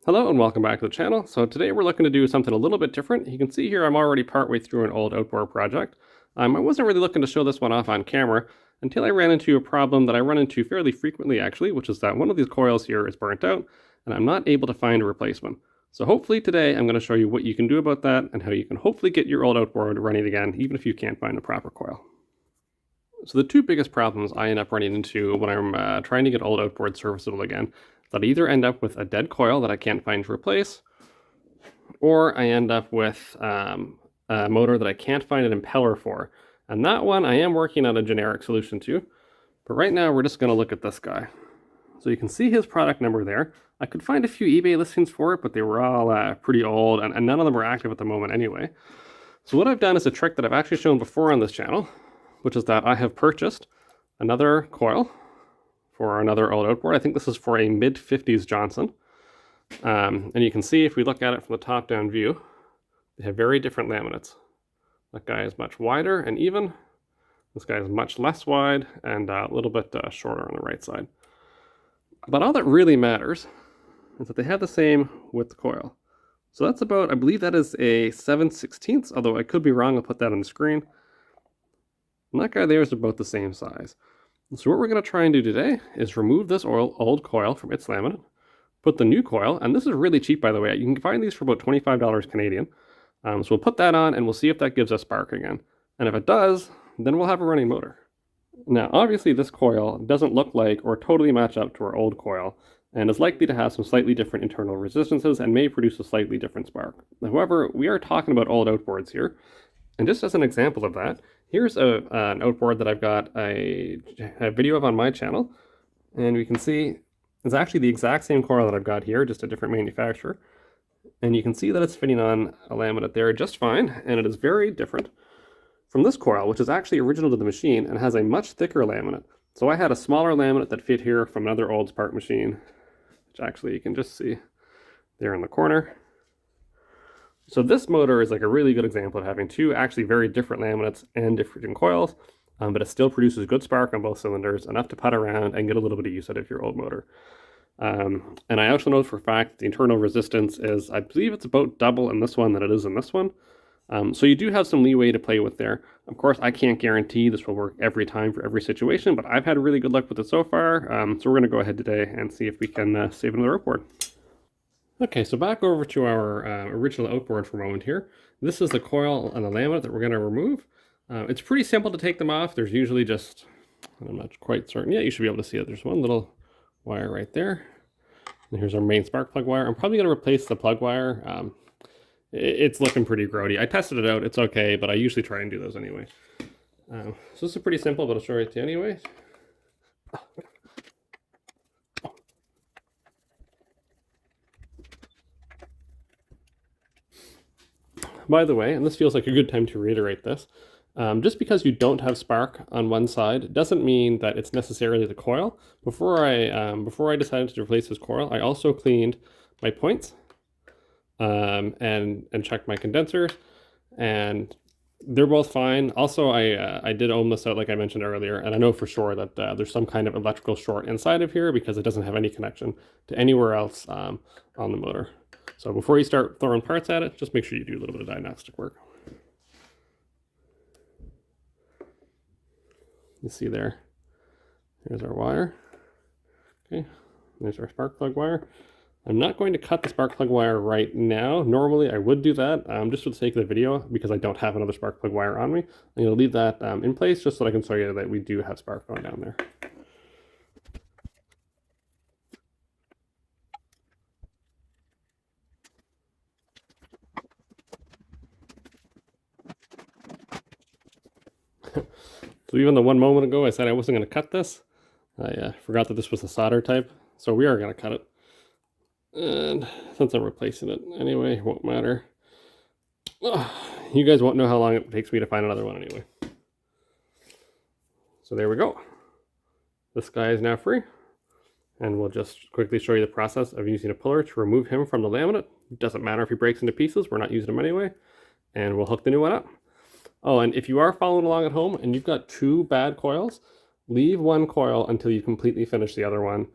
Hello and welcome back to the channel. So today we're looking to do something a little bit different. You can see here I'm already partway through an old outboard project. I wasn't really looking to show this one off on camera until I ran into a problem that I run into fairly frequently actually, which is that one of these coils here is burnt out and I'm not able to find a replacement. So hopefully today I'm going to show you what you can do about that and how you can hopefully get your old outboard running again even if you can't find the proper coil. So the two biggest problems I end up running into when I'm trying to get old outboard serviceable again is that I either end up with a dead coil that I can't find to replace, or I end up with a motor that I can't find an impeller for. And that one I am working on a generic solution to, but right now we're just going to look at this guy. So you can see his product number there. I could find a few eBay listings for it, but they were all pretty old and none of them are active at the moment anyway. So what I've done is a trick that I've actually shown before on this channel, which is that I have purchased another coil for another old outboard. I think this is for a mid-50s Johnson. And you can see if we look at it from the top-down view, they have very different laminates. That guy is much wider and even. This guy is much less wide and a little bit shorter on the right side. But all that really matters is that they have the same width coil. So that's about, I believe that is a 7/16, although I could be wrong. I'll put that on the screen. And that guy there is about the same size. So what we're going to try and do today is remove this old coil from its laminate, put the new coil, and this is really cheap by the way. You can find these for about $25 Canadian. So we'll put that on and we'll see if that gives us spark again. And if it does, then we'll have a running motor. Now obviously this coil doesn't look like or totally match up to our old coil and is likely to have some slightly different internal resistances and may produce a slightly different spark. However, we are talking about old outboards here. And just as an example of that, here's an outboard that I've got a video of on my channel. And we can see it's actually the exact same coil that I've got here, just a different manufacturer. And you can see that it's fitting on a laminate there just fine. And it is very different from this coil, which is actually original to the machine and has a much thicker laminate. So I had a smaller laminate that fit here from another old Spark machine, which actually you can just see there in the corner. So this motor is like a really good example of having two actually very different laminates and different coils, but it still produces good spark on both cylinders, enough to putt around and get a little bit of use out of your old motor. And I also know for a fact the internal resistance is, I believe it's about double in this one than it is in this one. So you do have some leeway to play with there. Of course, I can't guarantee this will work every time for every situation, but I've had really good luck with it so far. So we're going to go ahead today and see if we can save another outboard. Okay, so back over to our original outboard for a moment here. This is the coil and the laminate that we're going to remove. It's pretty simple to take them off. There's usually just, I'm not quite certain yet, you should be able to see it. There's one little wire right there. And here's our main spark plug wire. I'm probably going to replace the plug wire. It's looking pretty grody. I tested it out, it's okay, but I usually try and do those anyway. So this is pretty simple, but I'll show it to you anyway. By the way, and this feels like a good time to reiterate this, just because you don't have spark on one side doesn't mean that it's necessarily the coil. Before I decided to replace this coil, I also cleaned my points and checked my condensers, and they're both fine. Also, I did ohm this out like I mentioned earlier, and I know for sure that there's some kind of electrical short inside of here because it doesn't have any connection to anywhere else on the motor. So before you start throwing parts at it, just make sure you do a little bit of diagnostic work. You see there, here's our wire. Okay, there's our spark plug wire. I'm not going to cut the spark plug wire right now. Normally I would do that just for the sake of the video because I don't have another spark plug wire on me. I'm going to leave that in place just so I can show you that we do have spark going down there. So even though one moment ago I said I wasn't going to cut this, I forgot that this was a solder type, so we are going to cut it. And since I'm replacing it anyway, it won't matter. You guys won't know how long it takes me to find another one anyway. So there we go. This guy is now free. And we'll just quickly show you the process of using a puller to remove him from the laminate. It doesn't matter if he breaks into pieces, we're not using him anyway. And we'll hook the new one up. Oh, and if you are following along at home and you've got two bad coils, leave one coil until you completely finish the other one.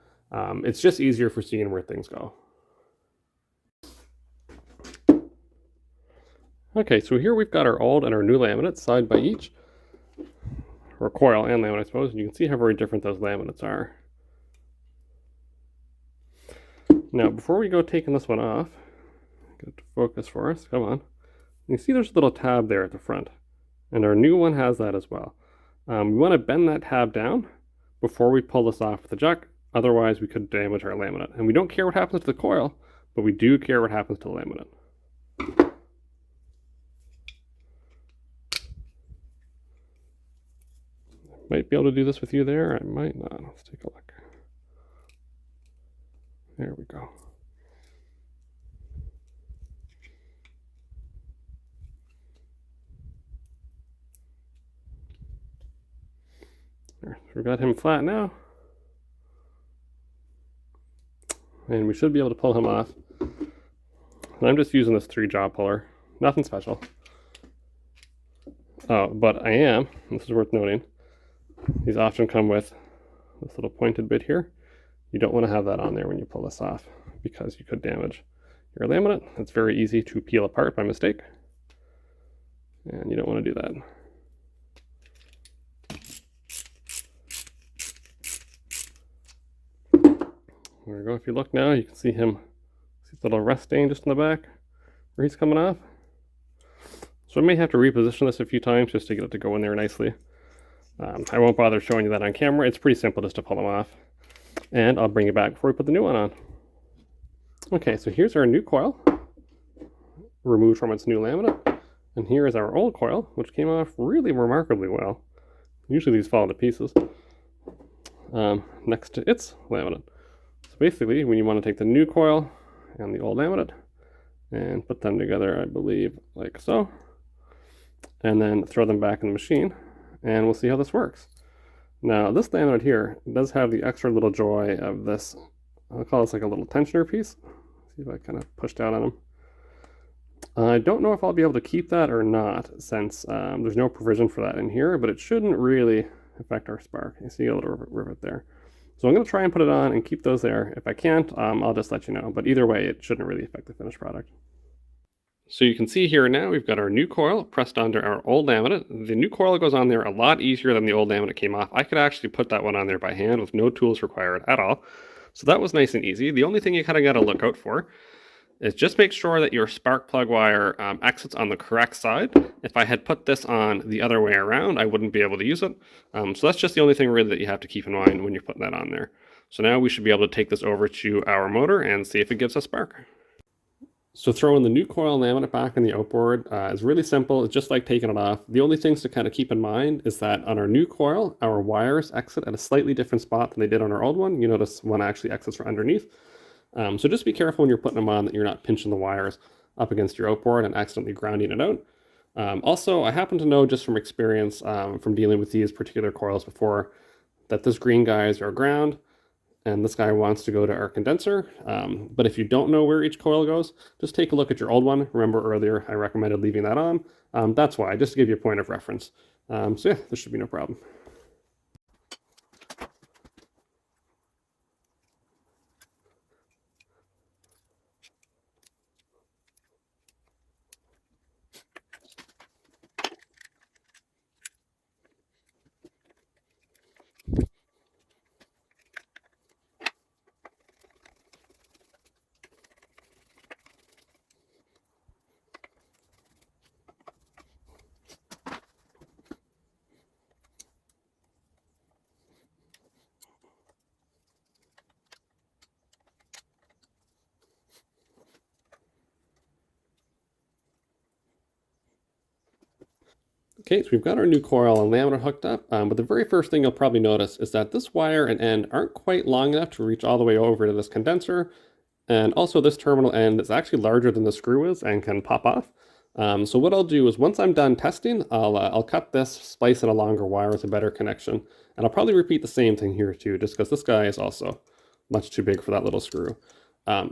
It's just easier for seeing where things go. Okay, so here we've got our old and our new laminates side by each, or coil and laminate, I suppose, and you can see how very different those laminates are. Now, before we go taking this one off, get it to focus for us, come on. You can see there's a little tab there at the front, and our new one has that as well. We want to bend that tab down before we pull this off with the jack, otherwise we could damage our laminate. And we don't care what happens to the coil, but we do care what happens to the laminate. Might be able to do this with you there, I might not. Let's take a look. There we go. There, we've got him flat now. And we should be able to pull him off. And I'm just using this 3-jaw puller. Nothing special. Oh, but I am, this is worth noting, these often come with this little pointed bit here. You don't want to have that on there when you pull this off because you could damage your laminate. It's very easy to peel apart by mistake. And you don't want to do that. There we go. If you look now, you can see him, see the little rust stain just in the back where he's coming off. So I may have to reposition this a few times just to get it to go in there nicely. I won't bother showing you that on camera. It's pretty simple just to pull them off. And I'll bring it back before we put the new one on. Okay, so here's our new coil, removed from its new laminate. And here is our old coil, which came off really remarkably well. Usually these fall to pieces. Next to its laminate. So basically, when you want to take the new coil and the old laminate and put them together, I believe, like so, and then throw them back in the machine, and we'll see how this works. Now, this laminate here does have the extra little joy of this, I'll call this like a little tensioner piece. See if I kind of push down on them. I don't know if I'll be able to keep that or not, since there's no provision for that in here, but it shouldn't really affect our spark. You see a little rivet there. So I'm going to try and put it on and keep those there. If I can't, I'll just let you know. But either way, it shouldn't really affect the finished product. So you can see here now we've got our new coil pressed onto our old laminate. The new coil goes on there a lot easier than the old laminate came off. I could actually put that one on there by hand with no tools required at all. So that was nice and easy. The only thing you kind of got to look out for is just make sure that your spark plug wire exits on the correct side. If I had put this on the other way around, I wouldn't be able to use it. So that's just the only thing really that you have to keep in mind when you're putting that on there. So now we should be able to take this over to our motor and see if it gives us spark. So throwing the new coil laminate back in the outboard is really simple. It's just like taking it off. The only things to kind of keep in mind is that on our new coil, our wires exit at a slightly different spot than they did on our old one. You notice one actually exits from underneath. So just be careful when you're putting them on that you're not pinching the wires up against your outboard and accidentally grounding it out. Also, I happen to know just from experience from dealing with these particular coils before that this green guy is our ground and this guy wants to go to our condenser. But if you don't know where each coil goes, just take a look at your old one. Remember earlier I recommended leaving that on. That's why, just to give you a point of reference. So yeah, there should be no problem. Okay, so we've got our new coil and laminate hooked up, but the very first thing you'll probably notice is that this wire and end aren't quite long enough to reach all the way over to this condenser, and also this terminal end is actually larger than the screw is and can pop off. So what I'll do is once I'm done testing, I'll cut this, splice in a longer wire with a better connection, and I'll probably repeat the same thing here too, just because this guy is also much too big for that little screw.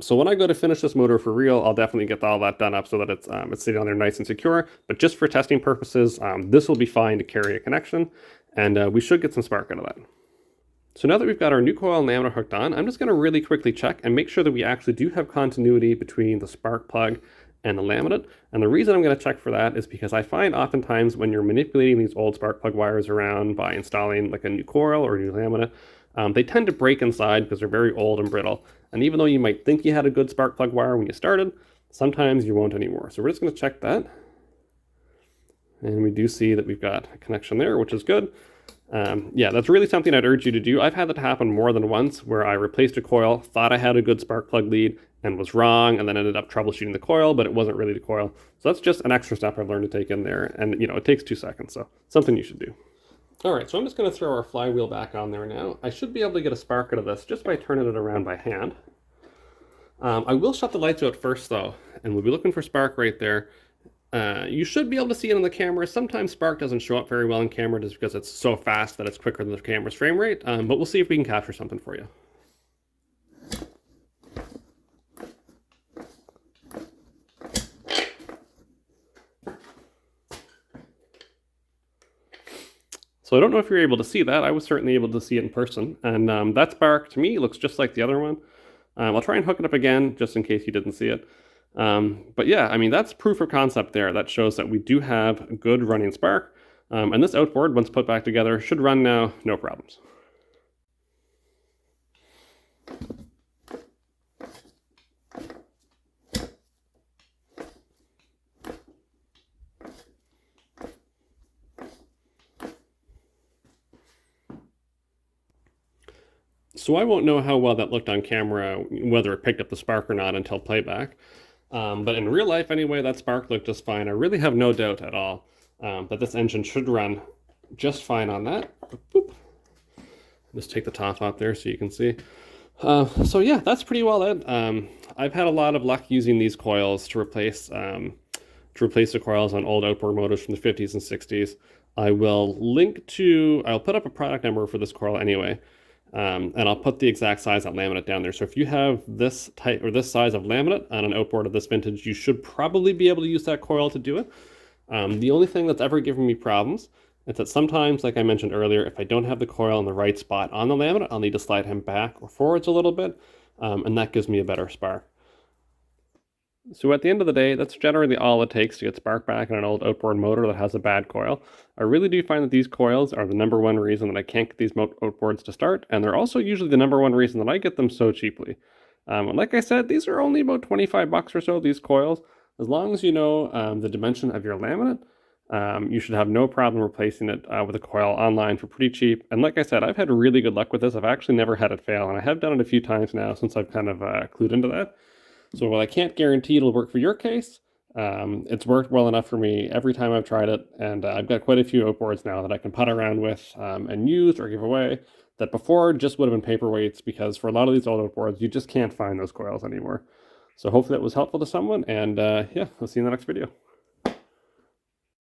So when I go to finish this motor for real, I'll definitely get all that done up so that it's sitting on there nice and secure. But just for testing purposes, this will be fine to carry a connection, and we should get some spark out of that. So now that we've got our new coil and laminate hooked on, I'm just going to really quickly check and make sure that we actually do have continuity between the spark plug and the laminate. And the reason I'm going to check for that is because I find oftentimes when you're manipulating these old spark plug wires around by installing like a new coil or a new laminate, they tend to break inside because they're very old and brittle. And even though you might think you had a good spark plug wire when you started, sometimes you won't anymore. So we're just going to check that. And we do see that we've got a connection there, which is good. Yeah, that's really something I'd urge you to do. I've had that happen more than once where I replaced a coil, thought I had a good spark plug lead, and was wrong, and then ended up troubleshooting the coil, but it wasn't really the coil. So that's just an extra step I've learned to take in there. And, it takes 2 seconds, so something you should do. All right, so I'm just going to throw our flywheel back on there now. I should be able to get a spark out of this just by turning it around by hand. I will shut the lights out first, though, and we'll be looking for spark right there. You should be able to see it on the camera. Sometimes spark doesn't show up very well in camera just because it's so fast that it's quicker than the camera's frame rate, but we'll see if we can capture something for you. So I don't know if you're able to see that. I was certainly able to see it in person, and that spark to me looks just like the other one. I'll try and hook it up again just in case you didn't see it. But yeah, I mean, that's proof of concept there. That shows that we do have a good running spark. And this outboard, once put back together, should run now, no problems. So I won't know how well that looked on camera, whether it picked up the spark or not until playback. But in real life anyway, that spark looked just fine. I really have no doubt at all that this engine should run just fine on that. Boop. Just take the top off there so you can see. So yeah, that's pretty well it. I've had a lot of luck using these coils to replace the coils on old outboard motors from the 50s and 60s. I'll put up a product number for this coil anyway. And I'll put the exact size of laminate down there. So if you have this type or this size of laminate on an outboard of this vintage, you should probably be able to use that coil to do it. The only thing that's ever given me problems is that sometimes, like I mentioned earlier, if I don't have the coil in the right spot on the laminate, I'll need to slide him back or forwards a little bit, and that gives me a better spark. So at the end of the day, that's generally all it takes to get spark back in an old outboard motor that has a bad coil. I really do find that these coils are the number one reason that I can't get these outboards to start, and they're also usually the number one reason that I get them so cheaply. And like I said, these are only about 25 bucks or so, these coils. As long as you know the dimension of your laminate, you should have no problem replacing it with a coil online for pretty cheap. And like I said, I've had really good luck with this. I've actually never had it fail, and I have done it a few times now since I've kind of clued into that. So while I can't guarantee it'll work for your case, it's worked well enough for me every time I've tried it, and I've got quite a few outboards now that I can putt around with and use or give away that before just would have been paperweights, because for a lot of these old outboards, you just can't find those coils anymore. So hopefully that was helpful to someone, and yeah, I'll see you in the next video.